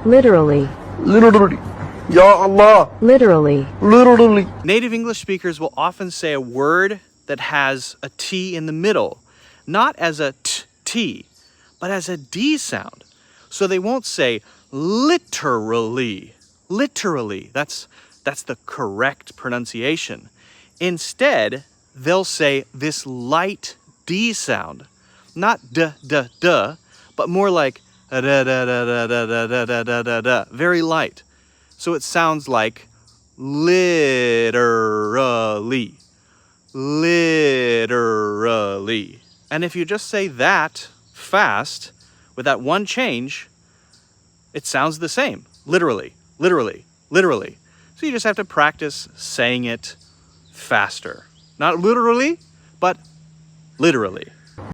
literally, literally. Ya Allah, literally, literally. Native English speakers will often say a word that has a T in the middle, not as a T, but as a D sound. So they won't say literally. Literally, that's the correct pronunciation. Instead, they'll say this light D sound, not d, but more like da da da da da da da da da da da, very light. So it sounds like literally, literally. And if you just say that fast, with that one change, it sounds the same. Literally, literally, literally. So you just have to practice saying it faster. Not literally, but literally.